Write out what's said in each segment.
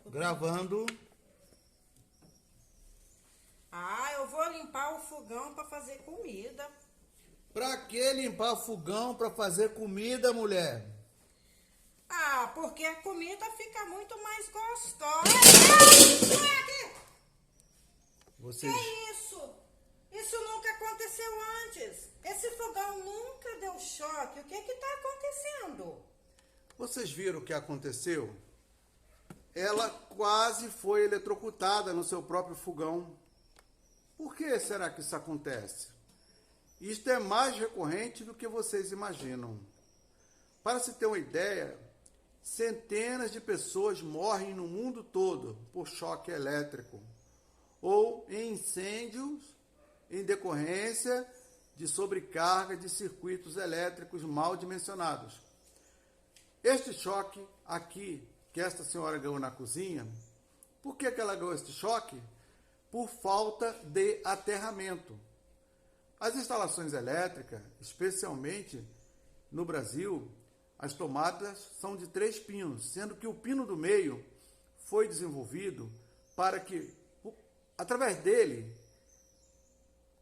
Gravando. Ah, eu vou limpar o fogão para fazer comida. Pra que limpar fogão pra fazer comida, mulher? Ah, porque a comida fica muito mais gostosa. Olha aqui! Vocês, Que isso? Isso nunca aconteceu antes. Esse fogão nunca deu choque. O que está acontecendo? vocês viram o que aconteceu? Ela quase foi eletrocutada no seu próprio fogão. Por que será que isso acontece? Isto é mais recorrente do que vocês imaginam. Para se ter uma ideia, centenas de pessoas morrem no mundo todo por choque elétrico ou em incêndios em decorrência de sobrecarga de circuitos elétricos mal dimensionados. Este choque aqui, que esta senhora ganhou na cozinha, por que ela ganhou este choque? Por falta de aterramento. As instalações elétricas, especialmente no Brasil, as tomadas são de 3 pinos, sendo que o pino do meio foi desenvolvido para que, através dele,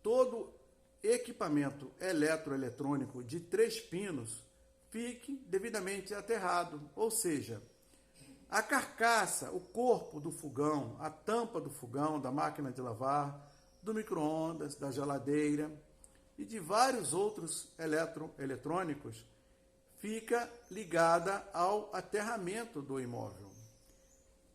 todo equipamento eletroeletrônico de 3 pinos fique devidamente aterrado, ou seja, a carcaça, o corpo do fogão, a tampa do fogão, da máquina de lavar, do micro-ondas, da geladeira e de vários outros eletrônicos fica ligada ao aterramento do imóvel.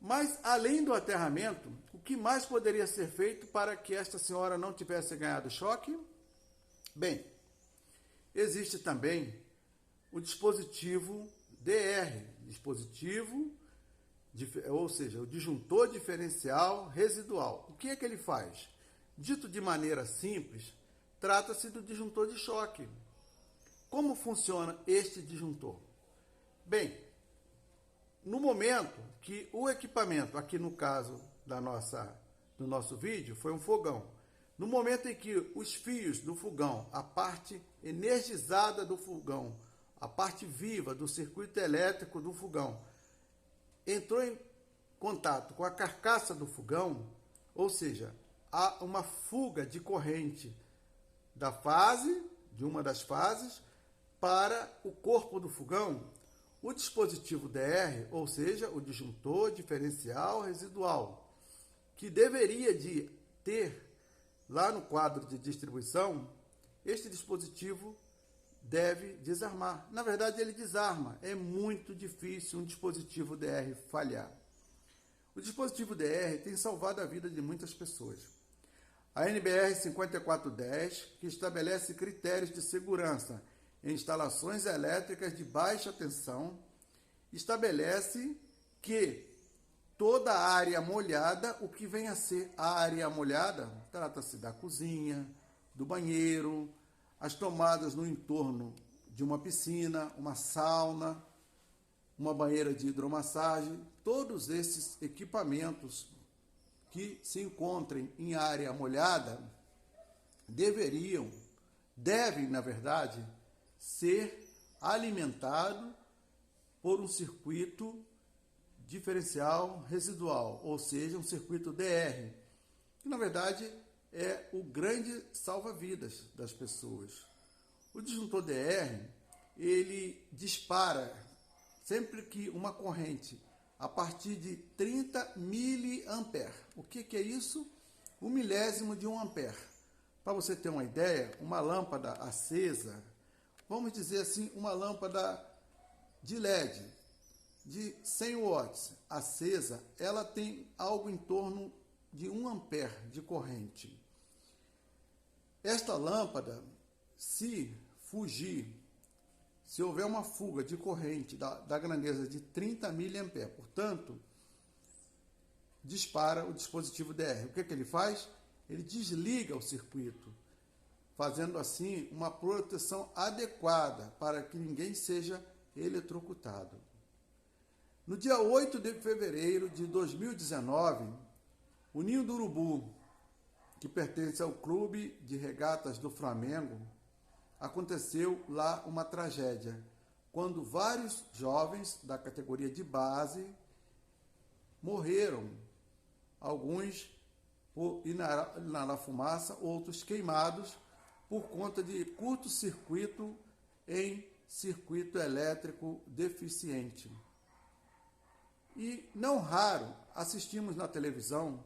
Mas, além do aterramento, o que mais poderia ser feito para que esta senhora não tivesse ganhado choque? Bem, existe também o dispositivo DR, ou seja, o disjuntor diferencial residual. O que é que ele faz? Dito de maneira simples, trata-se do disjuntor de choque. Como funciona este disjuntor? Bem, no momento que o equipamento, aqui no caso do nosso vídeo, foi um fogão. No momento em que os fios do fogão, a parte energizada do fogão, a parte viva do circuito elétrico do fogão, entrou em contato com a carcaça do fogão, ou seja, há uma fuga de corrente de uma das fases, para o corpo do fogão, o dispositivo DR, ou seja, o disjuntor diferencial residual, que deveria de ter lá no quadro de distribuição, este dispositivo deve desarmar. Na verdade, ele desarma. É muito difícil um dispositivo DR falhar. O dispositivo DR tem salvado a vida de muitas pessoas. A NBR 5410, que estabelece critérios de segurança em instalações elétricas de baixa tensão, estabelece que toda a área molhada, o que vem a ser a área molhada, trata-se da cozinha, do banheiro, as tomadas no entorno de uma piscina, uma sauna, uma banheira de hidromassagem, todos esses equipamentos que se encontrem em área molhada devem, na verdade, ser alimentado por um circuito diferencial residual, ou seja, um circuito DR, que na verdade é o grande salva-vidas das pessoas. O disjuntor DR, ele dispara sempre que uma corrente a partir de 30 miliamperes. O que é isso? 1/1000 de 1 ampere. Para você ter uma ideia, uma lâmpada acesa, vamos dizer assim, uma lâmpada de LED de 100 watts acesa, ela tem algo em torno de 1 ampere de corrente. Esta lâmpada, se houver uma fuga de corrente da grandeza de 30 miliamperes, portanto, dispara o dispositivo DR. O que ele faz? Ele desliga o circuito, fazendo assim uma proteção adequada para que ninguém seja eletrocutado. No dia 8 de fevereiro de 2019, o Ninho do Urubu, que pertence ao Clube de Regatas do Flamengo, aconteceu lá uma tragédia, quando vários jovens da categoria de base morreram, alguns por inalar fumaça, outros queimados por conta de curto-circuito em circuito elétrico deficiente. E não raro assistimos na televisão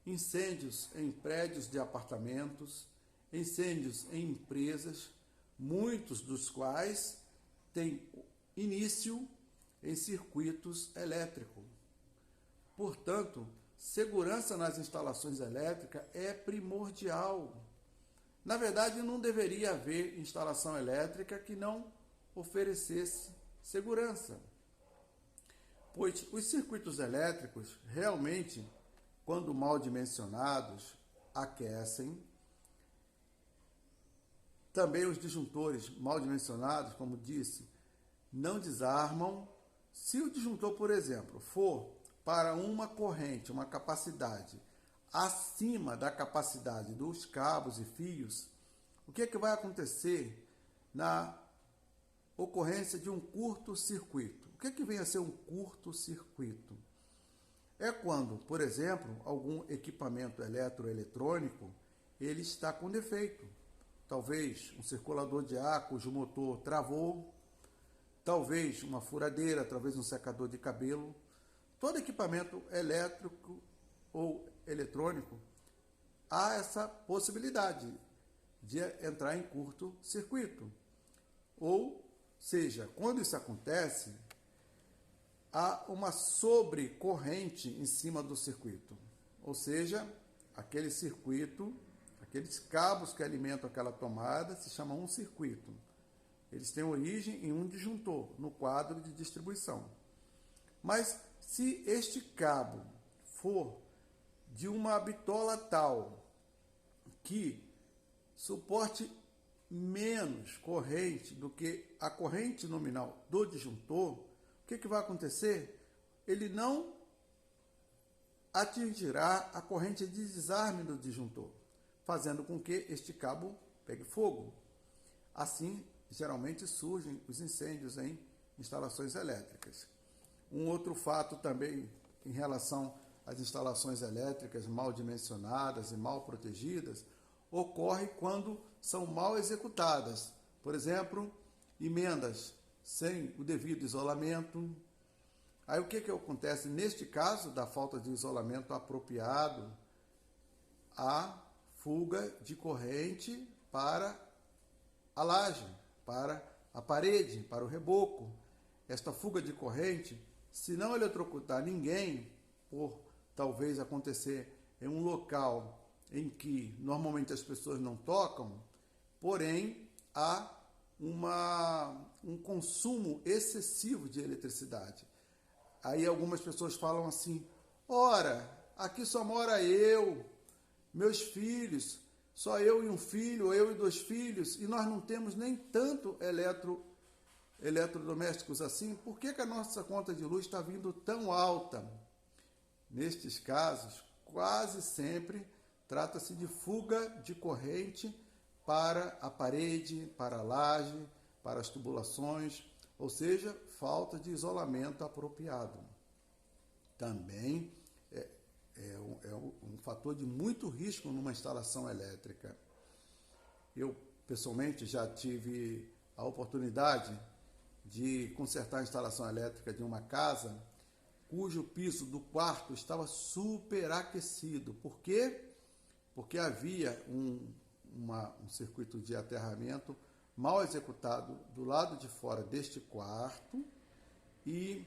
incêndios em prédios de apartamentos, incêndios em empresas, muitos dos quais têm início em circuitos elétricos. Portanto, segurança nas instalações elétricas é primordial. Na verdade, não deveria haver instalação elétrica que não oferecesse segurança, pois os circuitos elétricos realmente, quando mal dimensionados, aquecem. Também os disjuntores mal dimensionados, como disse, não desarmam. Se o disjuntor, por exemplo, for para uma corrente, uma capacidade acima da capacidade dos cabos e fios, o que é que vai acontecer na ocorrência de um curto-circuito? O que é que vem a ser um curto-circuito? É quando, por exemplo, algum equipamento eletroeletrônico ele está com defeito. Talvez um circulador de ar cujo motor travou, talvez uma furadeira, talvez um secador de cabelo. Todo equipamento elétrico ou eletrônico, há essa possibilidade de entrar em curto-circuito. Ou seja, quando isso acontece, há uma sobrecorrente em cima do circuito. Ou seja, aquele circuito, aqueles cabos que alimentam aquela tomada se chamam um circuito. Eles têm origem em um disjuntor, no quadro de distribuição. Mas se este cabo for de uma bitola tal que suporte menos corrente do que a corrente nominal do disjuntor, o que vai acontecer? Ele não atingirá a corrente de desarme do disjuntor, fazendo com que este cabo pegue fogo. Assim, geralmente surgem os incêndios em instalações elétricas. Um outro fato também em relação às instalações elétricas mal dimensionadas e mal protegidas ocorre quando são mal executadas. Por exemplo, emendas sem o devido isolamento. Aí o que acontece? Neste caso da falta de isolamento apropriado, há fuga de corrente para a laje, para a parede, para o reboco. Esta fuga de corrente, se não eletrocutar ninguém, por talvez acontecer em um local em que normalmente as pessoas não tocam, porém há um consumo excessivo de eletricidade. Aí algumas pessoas falam assim: ora, aqui só mora eu, meus filhos, só eu e um filho, eu e 2 filhos, e nós não temos nem tanto eletrodomésticos assim, por que a nossa conta de luz está vindo tão alta? Nestes casos, quase sempre trata-se de fuga de corrente para a parede, para a laje, para as tubulações, ou seja, falta de isolamento apropriado. Também é um fator de muito risco numa instalação elétrica. Eu, pessoalmente, já tive a oportunidade de consertar a instalação elétrica de uma casa cujo piso do quarto estava superaquecido. Por quê? Porque havia um circuito de aterramento mal executado do lado de fora deste quarto e,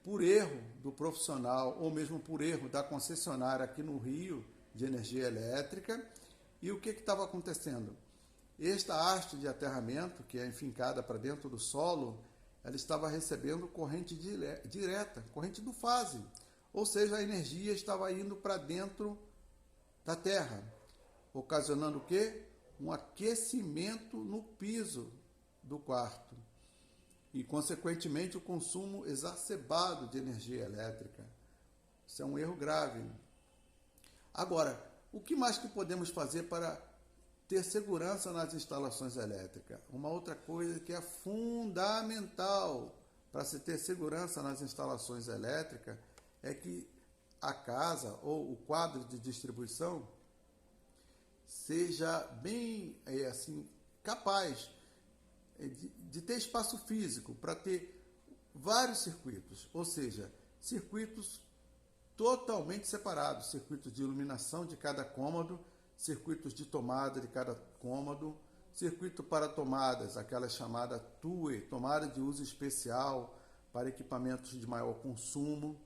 por erro do profissional ou mesmo por erro da concessionária aqui no Rio de energia elétrica, e o que estava acontecendo? Esta haste de aterramento, que é enfincada para dentro do solo, ela estava recebendo corrente direta, corrente do fase, ou seja, a energia estava indo para dentro da terra, ocasionando o quê? Um aquecimento no piso do quarto e, consequentemente, o consumo exacerbado de energia elétrica. Isso é um erro grave. Agora, o que mais que podemos fazer para ter segurança nas instalações elétricas? Uma outra coisa que é fundamental para se ter segurança nas instalações elétricas é que a casa ou o quadro de distribuição seja bem assim capaz de ter espaço físico para ter vários circuitos, ou seja, circuitos totalmente separados, circuitos de iluminação de cada cômodo, circuitos de tomada de cada cômodo, circuito para tomadas, aquela chamada TUE, tomada de uso especial para equipamentos de maior consumo.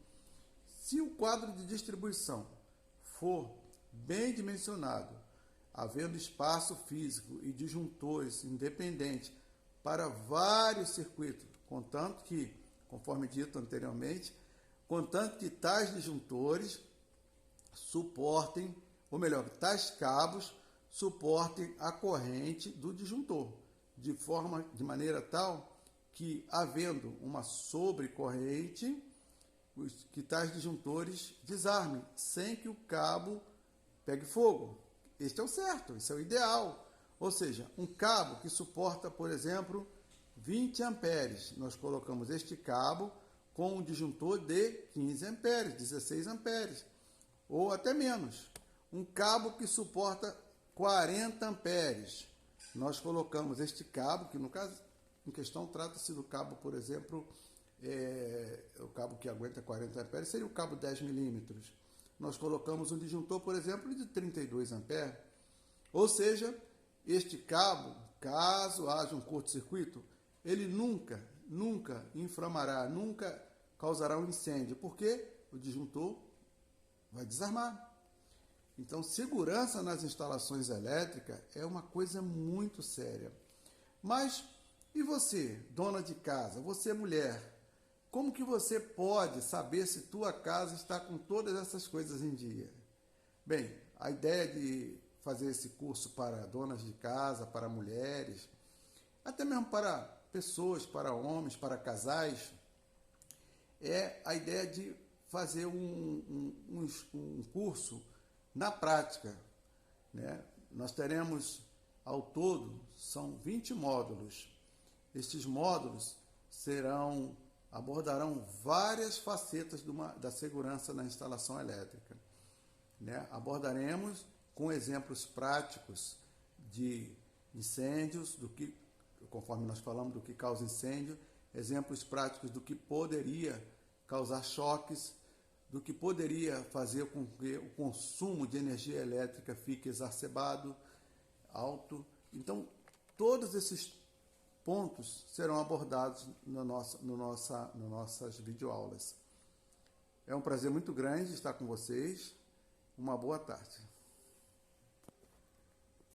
Se o quadro de distribuição for bem dimensionado, havendo espaço físico e disjuntores independentes para vários circuitos, contanto que, conforme dito anteriormente, contanto que tais disjuntores suportem, ou melhor, tais cabos suportem a corrente do disjuntor, de maneira tal que, havendo uma sobrecorrente, que tais disjuntores desarmem, sem que o cabo pegue fogo. Este é o certo, esse é o ideal. Ou seja, um cabo que suporta, por exemplo, 20 amperes, nós colocamos este cabo com um disjuntor de 15 amperes, 16 amperes, ou até menos. Um cabo que suporta 40 amperes, nós colocamos este cabo, que no caso em questão trata-se do cabo, por exemplo, o cabo que aguenta 40 amperes seria o cabo 10 milímetros. Nós colocamos um disjuntor, por exemplo, de 32 amperes. Ou seja, este cabo, caso haja um curto-circuito, ele nunca inflamará, nunca causará um incêndio, porque o disjuntor vai desarmar. Então, segurança nas instalações elétricas é uma coisa muito séria. Mas, e você, dona de casa, você mulher, como que você pode saber se tua casa está com todas essas coisas em dia? Bem, a ideia de fazer esse curso para donas de casa, para mulheres, até mesmo para pessoas, para homens, para casais, é a ideia de fazer um curso na prática, né? Nós teremos, ao todo, são 20 módulos. Estes módulos abordarão várias facetas da segurança na instalação elétrica, né? Abordaremos com exemplos práticos de incêndios, conforme nós falamos, do que causa incêndio, exemplos práticos do que poderia causar choques, do que poderia fazer com que o consumo de energia elétrica fique exacerbado, alto. Então, todos esses pontos serão abordados nas nossas videoaulas. É um prazer muito grande estar com vocês. Uma boa tarde.